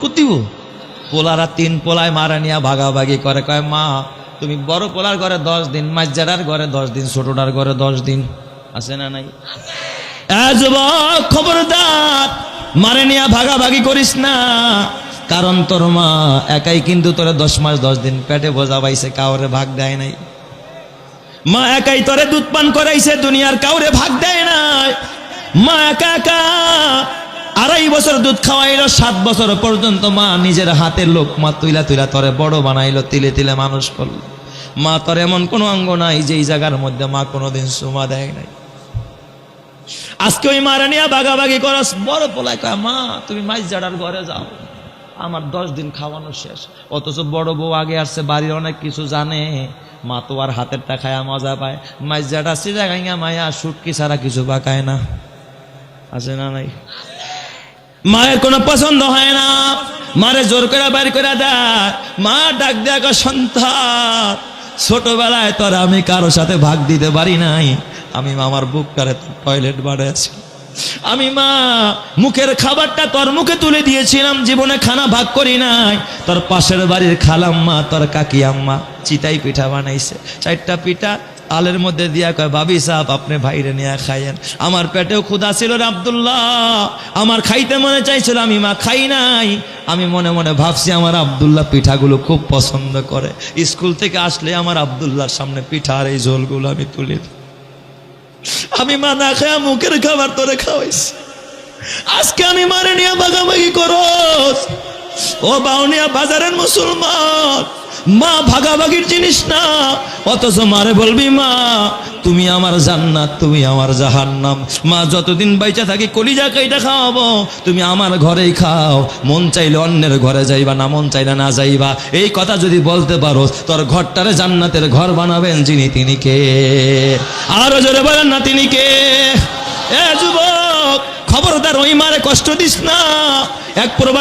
কুতিব পোলারা তিন পোলায় মারা নিয়া ভাগাভাগি করে, কয় মা তুমি বড় পোলার ঘরে 10 দিন, মাঝজারার ঘরে 10 দিন, ছোটটার ঘরে 10 দিন। আছে না নাই? যুবক খবরদার, মারে নিয়া ভাগাভাগি করিস না, কারণ তোর মা একাই কিন্তু তোরে 10 মাস 10 দিন পেটে বোঝা পাইছে, কাউরে ভাগ দেয় নাই। মা একাই তোরে দুধ পান করাইছে, দুনিয়ার কাউরে ভাগ দেয় নাই। মা একা একা 2.5 বছর দুধ খাওয়াইলো, 7 বছর পর্যন্ত মা নিজের হাতের লোকমা তুইলা তুইলা তোরে বড় বানাইলো, তিলে তিলে মানুষ করলো। মা তোর এমন কোনো অঙ্গ নাই যে এই জায়গার মধ্যে মা কোনোদিন সুমা দেয় নাই। আজকে ওই মারা নিয়ে ভাগাভাগি করস। বড় পোলায় কয় মা তুমি মাইজজাড়ার ঘরে যাও, আমার 10 দিন খাওয়ানো শেষ। অথচ বড় বউ আগে আসছে, বাড়ির অনেক কিছু জানে। মা তো আর হাতেরটা খায়া মজা পায়, মাইজজাড়া সিজা গাইয়া মায়া সুটকি ছাড়া কিছু পাকায় না। আছে না নাই? মায়ের কোনো পছন্দ হয় না, মারে জোর করে বাইর করে দেয়। মা ডাক দেয়, সন্তান ছোটবেলায় তোর আমি কারো সাথে ভাগ দিতে পারি নাই, আমি আমার বুকটারে টয়লেট বাড়াইছি, আমি মা মুখের খাবারটা তোর মুখে তুলে দিয়েছিলাম, জীবনে খানা ভাগ করি নাই। তোর পাশের বাড়ির খালাম্মা তোর কাকি আম্মা চিতাই পিঠা বানাইছে, 4টা পিঠা আলের মধ্যে দিয়া কয় ভাবি সাহেব আপনি ভাইরে নিয়ে খাইয়েন। আমার পেটেও ক্ষুধা ছিল রে আব্দুল্লাহ, আমার খাইতে মনে চাইছিল, আমি মা খাই নাই। আমি মনে মনে ভাবছি আমার আব্দুল্লাহ পিঠাগুলো খুব পছন্দ করে, স্কুল থেকে আসলে আমার আব্দুল্লাহর সামনে পিঠা আর এই ঝোলগুলো আমি তুলে দিই। আমি মা না খায়া মুখের খাবার তোরে খাওয়াইছি, আজকে আমি মারে নিয়ে ভাগাভাগি করস। ও বাউনিয়া বাজারের মুসলমান, মা ভাগাভাগির জিনিস না। অথচ মারে বলবি মা তুমি আমার জান্নাত, তুমি আমার জাহান্নাম। মা যতদিন বাইচা থাকি কলিজা কাইটা খাওয়াবো, তুমি আমার ঘরেই খাও, মন চাইলে অন্যের ঘরে যাইবা না, মন চাইলে না যাইবা। এই কথা যদি বলতে পারো, তোর ঘরটারে জান্নাতের ঘর বানাবেন যিনি, তিনি কে? আরো জোরে বলেন না, তিনি কে? এ যুবক খবরদার ওই মারে কষ্ট দিস না। এক প্রবাসী